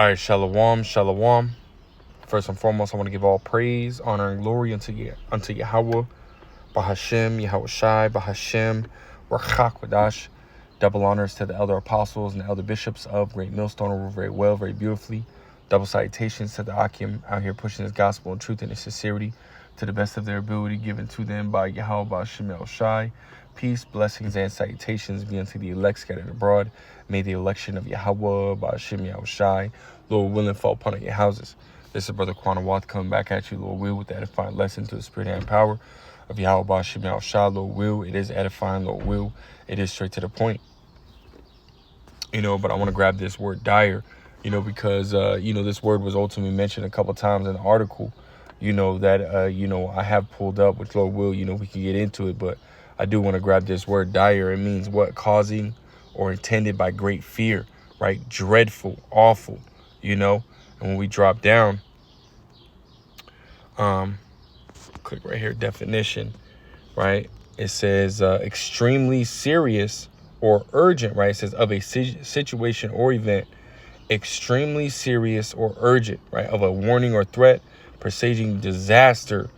All right, shalom, shalom. First and foremost, I want to give all praise, honor, and glory unto Yahweh, Bahashem, Yahweh Shai, Bahashem, Rachak Wadash. Double honors to the elder apostles and the elder bishops of Great Millstone over very well, very beautifully. Double salutations to the Akim out here pushing his gospel and truth and his sincerity to the best of their ability, given to them by Yahweh, Bahashem, Yahweh Shai. Peace, blessings, and salutations be unto the elect scattered abroad. May the election of Yahweh, Bahashem, Yahweh Shai, Lord willing, fall upon your houses. This is Brother Quana Watt coming back at you, Lord will, with the edifying lesson to the spirit and power of Yahweh, Bahashem, Yahweh Shai, Lord will. It is edifying, Lord will. It is straight to the point. But I want to grab this word dire, because, this word was ultimately mentioned a couple times in the article, that, I have pulled up, which Lord will, we can get into it, but I do want to grab this word dire. It means what? Causing or intended by great fear, right? Dreadful, awful, and when we drop down, click right here, definition, right? It says extremely serious or urgent, right? It says of a situation or event, extremely serious or urgent, right? Of a warning or threat, presaging disaster,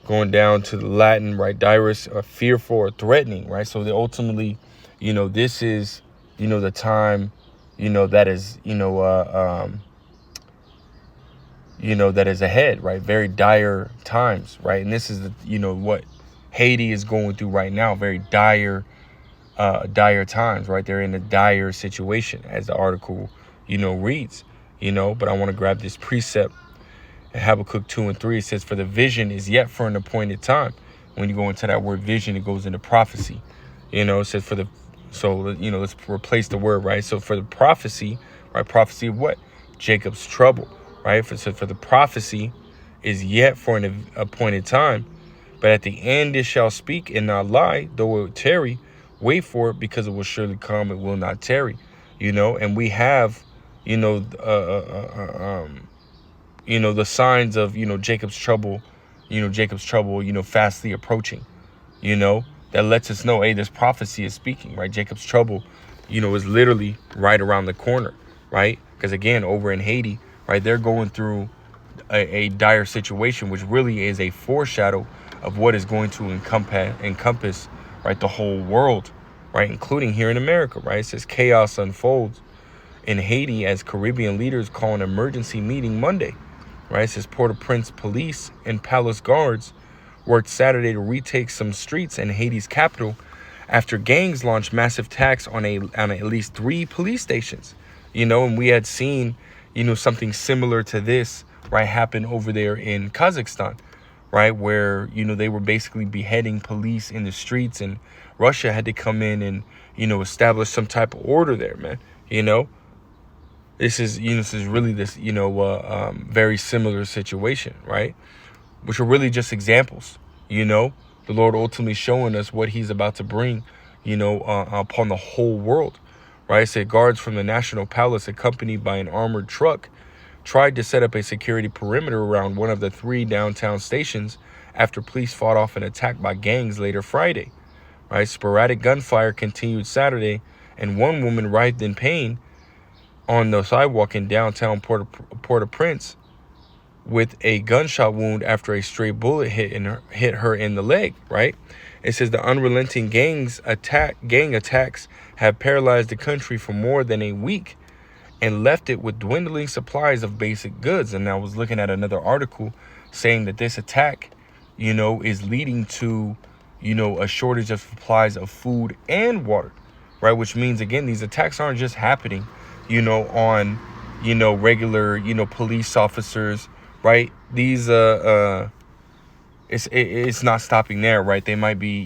going down to the Latin, right? Dirus, or fearful or threatening, right? So they ultimately, this is, the time, that is, that is ahead, right? Very dire times, right? And this is the, what Haiti is going through right now. Very dire times, right? They're in a dire situation, as the article, reads, but I want to grab this precept. In Habakkuk 2 and 3, it says, for the vision is yet for an appointed time. When you go into that word vision, it goes into prophecy. It says let's replace the word, right? So for the prophecy, right? Prophecy of what? Jacob's trouble, right? For the prophecy is yet for an appointed time. But at the end it shall speak and not lie, though it tarry. Wait for it, because it will surely come, it will not tarry. And we have, the signs of, Jacob's trouble, fastly approaching, that lets us know, hey, this prophecy is speaking, right? Jacob's trouble, is literally right around the corner, right? Because again, over in Haiti, right, they're going through a dire situation, which really is a foreshadow of what is going to encompass, right, the whole world, right, including here in America, right? It says chaos unfolds in Haiti as Caribbean leaders call an emergency meeting Monday, right? It says Port-au-Prince police and palace guards worked Saturday to retake some streets in Haiti's capital after gangs launched massive attacks on at least 3 police stations, and we had seen, something similar to this, right, happen over there in Kazakhstan, right, where, they were basically beheading police in the streets, and Russia had to come in and, establish some type of order there, man. This is really this, very similar situation, right? Which are really just examples, the Lord ultimately showing us what he's about to bring, upon the whole world, right? It said guards from the National Palace, accompanied by an armored truck, tried to set up a security perimeter around one of the 3 downtown stations after police fought off an attack by gangs later Friday, right? Sporadic gunfire continued Saturday, and one woman writhed in pain on the sidewalk in downtown Port-au-Prince with a gunshot wound after a stray bullet hit her in the leg, right? It says the unrelenting gang attacks have paralyzed the country for more than a week and left it with dwindling supplies of basic goods. And I was looking at another article saying that this attack, is leading to, a shortage of supplies of food and water, right? Which means, again, these attacks aren't just happening, on, regular, police officers, right? These, it's not stopping there, right? They might be,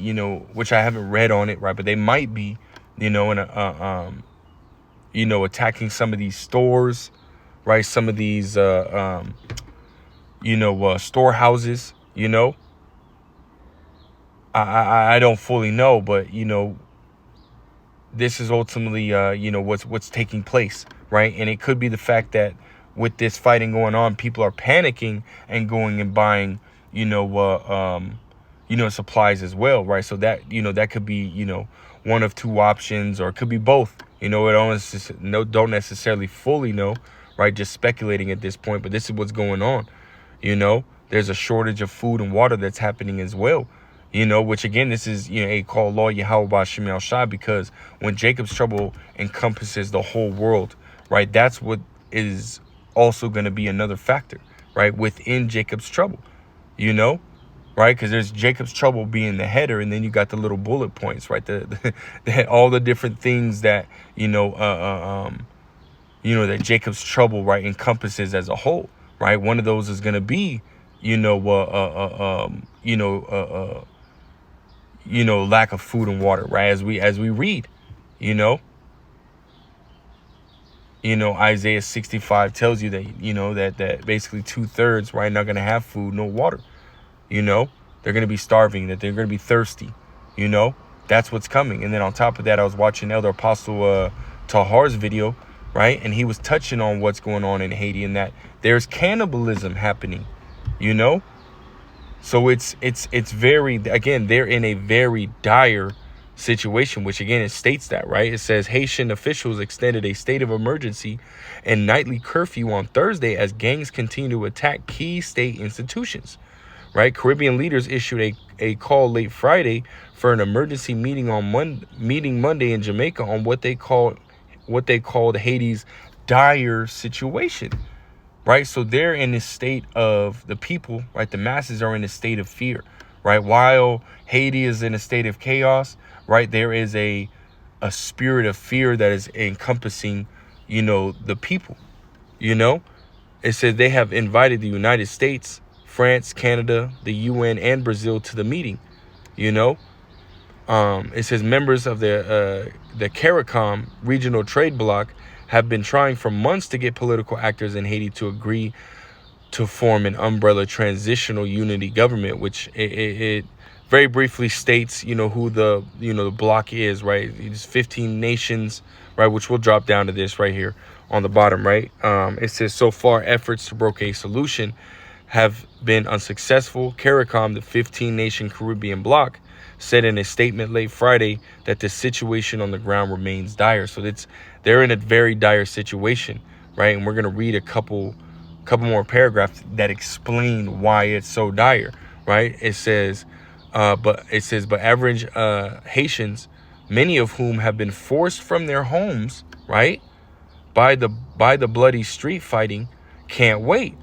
which I haven't read on it, right? But they might be, attacking some of these stores, right? Some of these, storehouses, I don't fully know, but, this is ultimately, what's taking place, right? And it could be the fact that with this fighting going on, people are panicking and going and buying, supplies as well, right? So that, that could be, one of 2 options, or it could be both, You know, don't necessarily fully know, right? Just speculating at this point, but this is what's going on. You know, there's a shortage of food and water that's happening as well. You know, which again, this is, a call law Yahweh Shemel Shai, because when Jacob's trouble encompasses the whole world, right? That's what is also going to be another factor, right? Within Jacob's trouble, you know, right? Because there's Jacob's trouble being the header, and then you got the little bullet points, right? All the different things that, that Jacob's trouble, right, encompasses as a whole, right? One of those is going to be, lack of food and water, right? As we read, you know, Isaiah 65 tells you that, that basically 2/3, right, not going to have food, no water, they're going to be starving, that they're going to be thirsty, that's what's coming. And then on top of that, I was watching Elder Apostle Tahar's video, right? And he was touching on what's going on in Haiti, and that there's cannibalism happening, So it's very, again, they're in a very dire situation, which again, it states that, right? It says Haitian officials extended a state of emergency and nightly curfew on Thursday as gangs continue to attack key state institutions, right? Caribbean leaders issued a call late Friday for an emergency meeting Monday in Jamaica on what they called Haiti's dire situation. Right. So they're in this state of, the people, right? The masses are in a state of fear, right? While Haiti is in a state of chaos, right? There is a spirit of fear that is encompassing, the people, It says they have invited the United States, France, Canada, the UN, and Brazil to the meeting, It says members of the CARICOM regional trade bloc have been trying for months to get political actors in Haiti to agree to form an umbrella transitional unity government, which it very briefly states, who the bloc is, right? It's 15 nations, right? Which we'll drop down to this right here on the bottom, right? It says so far efforts to broker a solution have been unsuccessful. CARICOM, the 15-nation Caribbean bloc, said in a statement late Friday that the situation on the ground remains dire. So they're in a very dire situation, right? And we're going to read a couple more paragraphs that explain why it's so dire, right? It says, but average Haitians, many of whom have been forced from their homes, right, by the bloody street fighting, can't wait.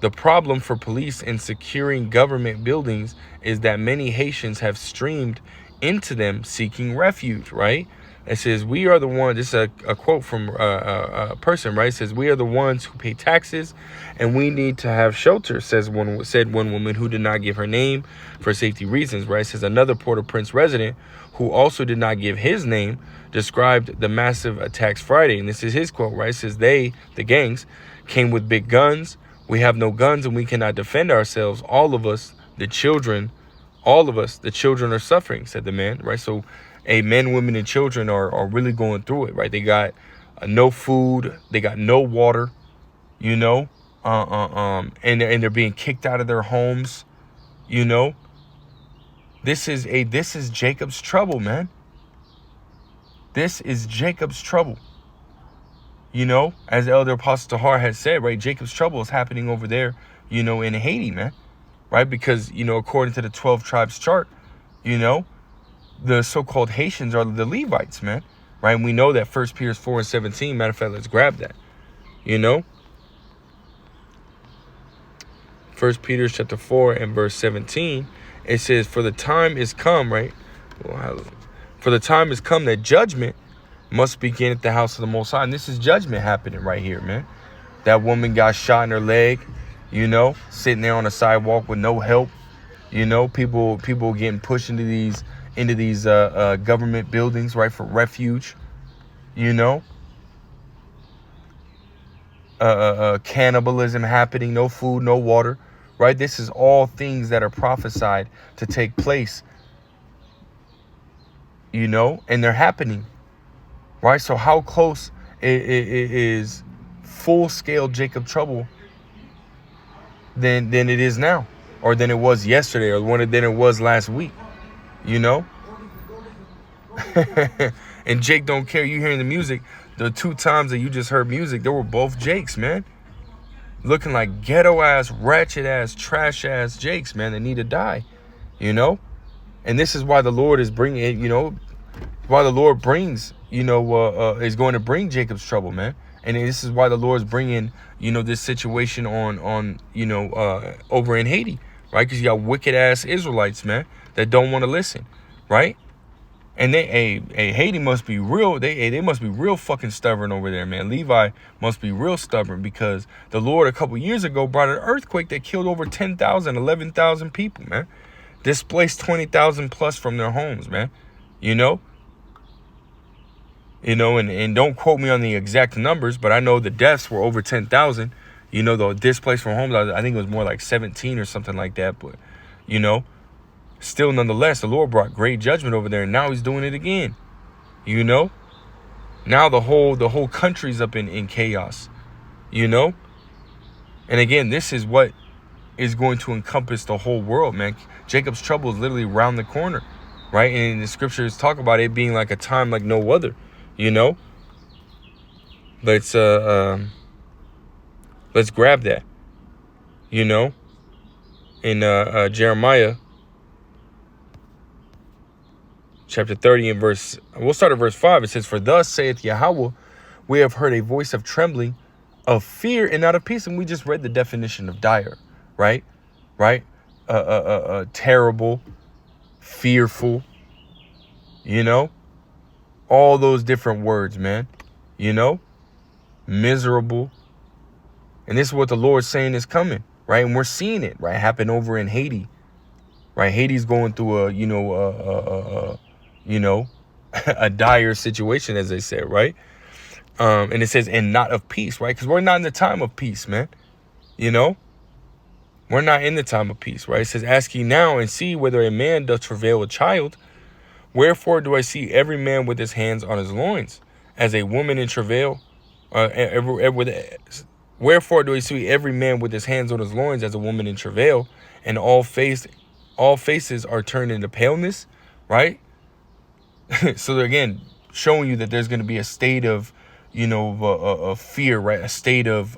The problem for police in securing government buildings is that many Haitians have streamed into them seeking refuge, right? It says, we are the ones, this is a quote from a person, right? It says, we are the ones who pay taxes and we need to have shelter, said one woman who did not give her name for safety reasons, right? It says another Port-au-Prince resident who also did not give his name described the massive attacks Friday. And this is his quote, right? It says, the gangs, came with big guns. We have no guns and we cannot defend ourselves. All of us, the children are suffering, said the man, right? So men, women, and children are really going through it, right? They got no food, they got no water, and they're being kicked out of their homes, This is Jacob's trouble, man. This is Jacob's trouble. As Elder Apostle Tahar had said, right, Jacob's trouble is happening over there, in Haiti, man, right? Because, according to the 12 tribes chart, the so-called Haitians are the Levites, man, right? And we know that 1 Peter 4:17, matter of fact, let's grab that, 1 Peter chapter 4 and verse 17, it says, for the time is come, right? For the time is come that judgment must begin at the house of the Most High. And this is judgment happening right here, man. That woman got shot in her leg, sitting there on the sidewalk with no help. People getting pushed into these government buildings, right, for refuge. Cannibalism happening, no food, no water, right? This is all things that are prophesied to take place, and they're happening. Right, so how close is full-scale Jacob trouble than it is now, or than it was yesterday, or than it was last week? And Jake don't care. You hearing the music. The 2 times that you just heard music, they were both Jakes, man. Looking like ghetto ass, ratchet ass, trash ass Jakes, man, that need to die, you know? And this is why the Lord is bringing it, you know, why the Lord brings, you know, is going to bring Jacob's trouble, man. And this is why the Lord's bringing, you know, this situation on you know, over in Haiti, right? Because you got wicked ass Israelites, man, that don't want to listen, right? And Haiti must be real. They must be real fucking stubborn over there, man. Levi must be real stubborn because the Lord a couple years ago brought an earthquake that killed over 10,000, 11,000 people, man. Displaced 20,000 plus from their homes, man. You know, and don't quote me on the exact numbers, but I know the deaths were over 10,000. You know, the displaced from homes, I think it was more like 17 or something like that. But, you know, still, nonetheless, the Lord brought great judgment over there, and now he's doing it again. You know, now the whole country's up in chaos. You know, and again, this is what is going to encompass the whole world, man. Jacob's trouble is literally around the corner, right? And the scriptures talk about it being like a time like no other. You know, let's grab that. You know, in Jeremiah chapter 30 and we'll start at verse 5. It says, "For thus saith Yahweh, we have heard a voice of trembling, of fear and not of peace." And we just read the definition of dire, right? Terrible, fearful, you know, all those different words, man, you know, miserable. And this is what the Lord's saying is coming, right? And we're seeing it, right, happen over in Haiti, right? Haiti's going through a dire situation, as they said, right? And it says, and not of peace, right? Because we're not in the time of peace, man. You know, we're not in the time of peace, right? It says, "Ask ye now and see whether a man doth travail a child. Wherefore do I see every man with his hands on his loins, as a woman in travail? Wherefore do I see every man with his hands on his loins, as a woman in travail, and all faces are turned into paleness," right? So again, showing you that there's going to be a state of, you know, of fear, right? A state of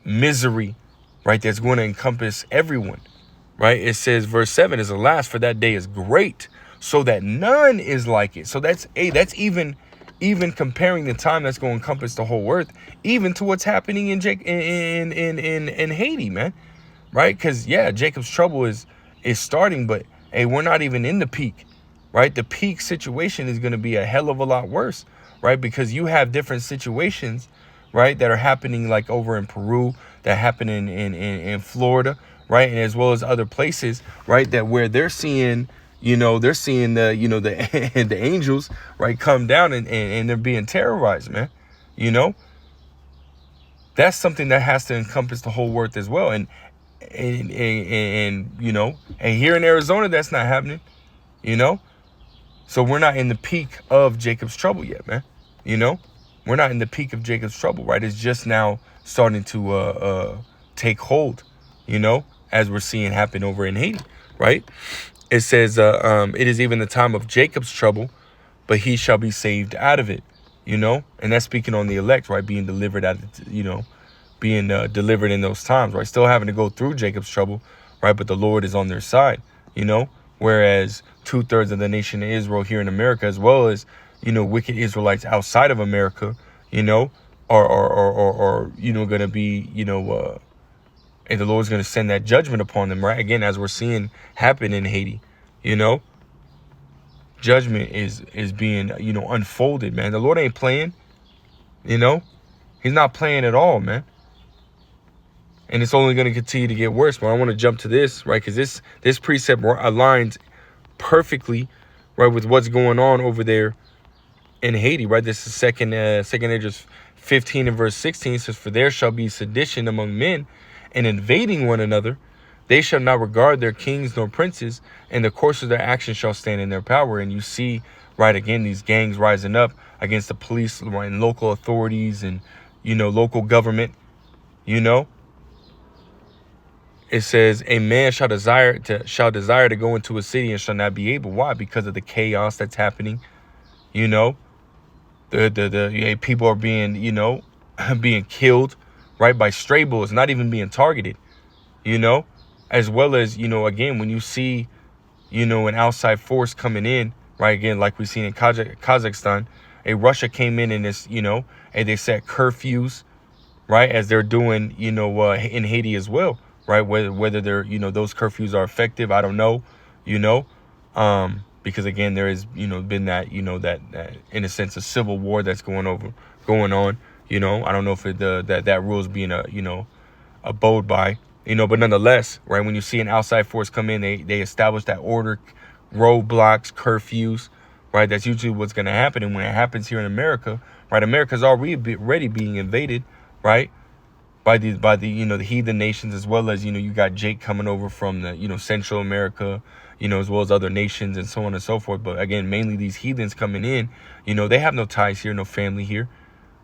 misery, right? That's going to encompass everyone, right? It says, verse 7 is, "Alas, for that day is great, so that none is like it." So that's even comparing the time that's going to encompass the whole earth, even to what's happening in Haiti, man, right? Because yeah, Jacob's trouble is starting, but hey, we're not even in the peak, right? The peak situation is going to be a hell of a lot worse, right? Because you have different situations, right, that are happening like over in Peru, that happen in Florida, right, and as well as other places, right, that where they're seeing, you know, the the angels, right, come down and they're being terrorized, man. You know, that's something that has to encompass the whole earth as well. And you know, and here in Arizona, that's not happening, you know. So we're not in the peak of Jacob's trouble yet, man. You know, we're not in the peak of Jacob's trouble, right? It's just now starting to take hold, you know, as we're seeing happen over in Haiti, right? It says, "It is even the time of Jacob's trouble, but he shall be saved out of it," you know, and that's speaking on the elect, right? Being delivered out of, you know, being delivered in those times, right? Still having to go through Jacob's trouble, right? But the Lord is on their side, you know, whereas 2/3 of the nation of Israel here in America, as well as, you know, wicked Israelites outside of America, you know, are you know, going to be, you know, and the Lord's going to send that judgment upon them, right? Again, as we're seeing happen in Haiti, you know, judgment is being, you know, unfolded, man. The Lord ain't playing, you know, he's not playing at all, man. And it's only going to continue to get worse. But I want to jump to this, right? Because this precept aligns perfectly, right, with what's going on over there in Haiti, right? This is second Esdras 15 and verse 16. It says, "For there shall be sedition among men, and invading one another. They shall not regard their kings nor princes, and the course of their actions shall stand in their power." And you see, right, again, these gangs rising up against the police, right, and local authorities and, you know, local government, you know. It says, "A man shall desire to go into a city and shall not be able." Why? Because of the chaos that's happening, You know, people are being, being killed, right, by stray bullets, not even being targeted, you know, as well as, again, when you see, an outside force coming in, right, again, like we've seen in Kazakhstan, Russia came in and this, and they set curfews, right, as they're doing, in Haiti as well, right, whether they're, those curfews are effective, I don't know, you know, because again, there has, been that, that in a sense, a civil war that's going on, I don't know if that rule is being, abode by, but nonetheless, right, when you see an outside force come in, they establish that order, roadblocks, curfews, right, that's usually what's going to happen. And when it happens here in America, right, America's already being invaded, right, by the the heathen nations, as well as you got Jake coming over from the Central America, as well as other nations and so on and so forth. But again, mainly these heathens coming in, they have no ties here, no family here,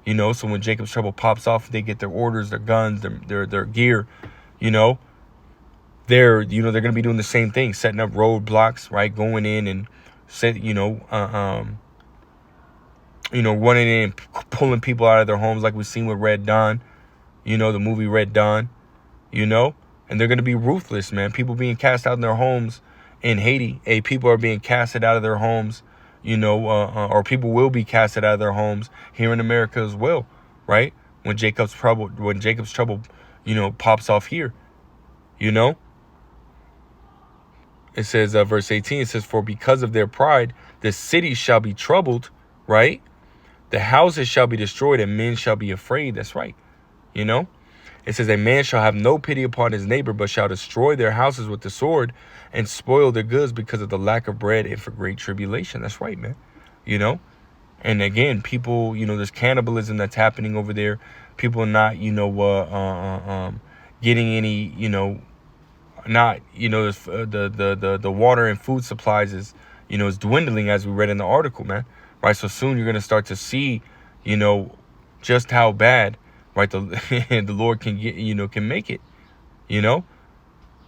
so when Jacob's Trouble pops off, they get their orders, their guns, their gear, they're going to be doing the same thing, setting up roadblocks, right, going in and running in and pulling people out of their homes, like we've seen with Red Dawn, the movie Red Dawn, and they're going to be ruthless, man. People being cast out in their homes in Haiti. People are being casted out of their homes, or people will be casted out of their homes here in America as well, right? When Jacob's Trouble, pops off here, It says, verse 18, it says, for because of their pride, the cities shall be troubled, right? The houses shall be destroyed and men shall be afraid. That's right. It says, a man shall have no pity upon his neighbor, but shall destroy their houses with the sword and spoil their goods because of the lack of bread and for great tribulation. That's right, man. And again, people, there's cannibalism that's happening over there. People not, getting any, not, the water and food supplies is dwindling, as we read in the article, man. Right. So soon you're going to start to see, just how bad, right, the Lord can can make it, because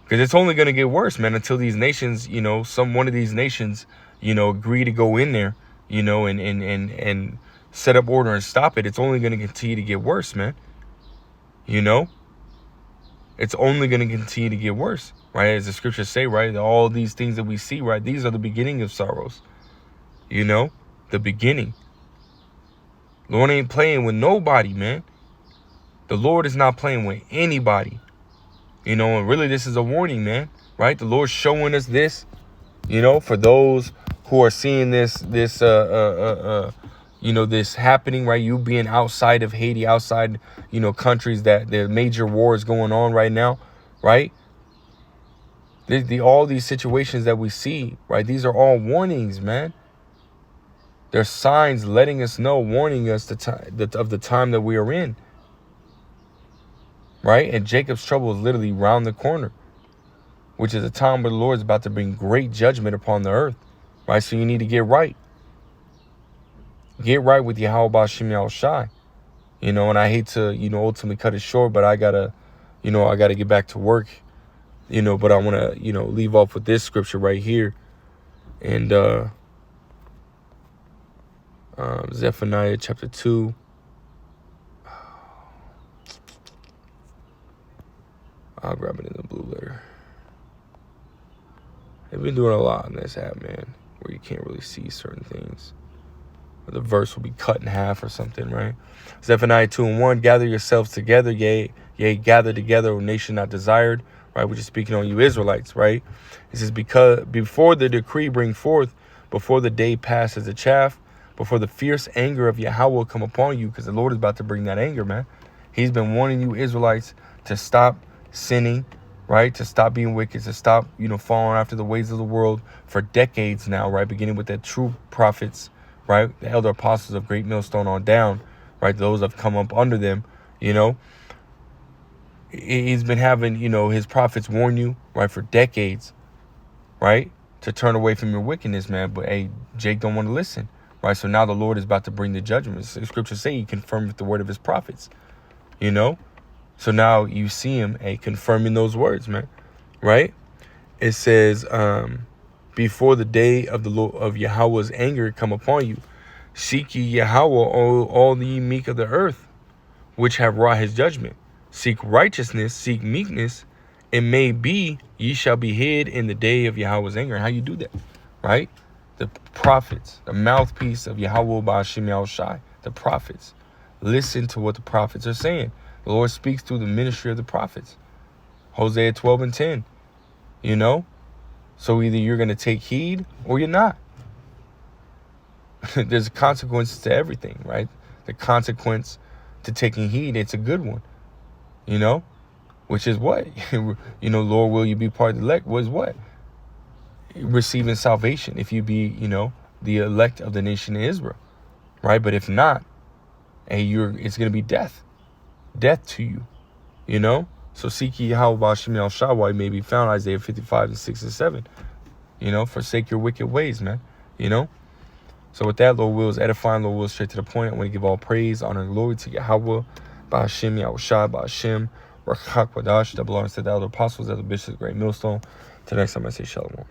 it's only going to get worse, man, until these nations, one of these nations, agree to go in there, and set up order and stop it. It's only going to continue to get worse, man. It's only going to continue to get worse, right? As the scriptures say, right, all these things that we see, right, these are the beginning of sorrows, the beginning. Lord ain't playing with nobody, man. The Lord is not playing with anybody, and really this is a warning, man, right? The Lord's showing us this, for those who are seeing this happening, right? You being outside of Haiti, outside, countries that the major war is going on right now, right? All these situations that we see, right? These are all warnings, man. They're signs letting us know, warning us of the time that we are in, right? And Jacob's Trouble is literally round the corner, which is a time where the Lord is about to bring great judgment upon the earth, right? So you need to get right. Get right with Yahweh B'Shem Yahushai, and I hate to, ultimately cut it short, but I gotta get back to work, but I want to, leave off with this scripture right here. And Zephaniah chapter 2. I'll grab it in the blue letter. They've been doing a lot on this app, man, where you can't really see certain things. The verse will be cut in half or something, right? Zephaniah 2:1, gather yourselves together, yea, gather together, O nation not desired, right? Which is speaking on you Israelites, right? It says, because before the decree bring forth, before the day passes the chaff, before the fierce anger of Yahweh will come upon you, because the Lord is about to bring that anger, man. He's been warning you Israelites to stop sinning, right? To stop being wicked, to stop, following after the ways of the world for decades now, right? Beginning with the true prophets, right? The elder apostles of Great Millstone on down, right? Those have come up under them, He's been having, his prophets warn you, right, for decades, right? To turn away from your wickedness, man. But, hey, Jake don't want to listen, right? So now the Lord is about to bring the judgments. The scriptures say he confirmed with the word of his prophets, So now you see him, confirming those words, man, right? It says, before the day of the Lord, of Yahweh's anger come upon you. Seek ye Yahweh, all ye meek of the earth, which have wrought his judgment. Seek righteousness, seek meekness. It may be ye shall be hid in the day of Yahweh's anger. How you do that, right? The prophets, the mouthpiece of Yahweh Ba'Shem Yahushai, the prophets. Listen to what the prophets are saying. The Lord speaks through the ministry of the prophets. Hosea 12:10, you know? So either you're going to take heed or you're not. There's consequences to everything, right? The consequence to taking heed, it's a good one, you know? Which is what? Lord, will you be part of the elect? Was what? Receiving salvation if you be, the elect of the nation of Israel, right? But if not, it's going to be death to you, So seek ye Yahweh Ba'Shem Yahushua while he may be found, Isaiah 55:6-7. Forsake your wicked ways, man, So with that, Lord will is edifying, Lord will is straight to the point. I want to give all praise, honor, and glory to Yahweh Ba'Shem Yahushua Ba'Shem Rakak Wadash, that belongs to the elder apostles, elder bishops, great millstone. Till next time, I say shalom.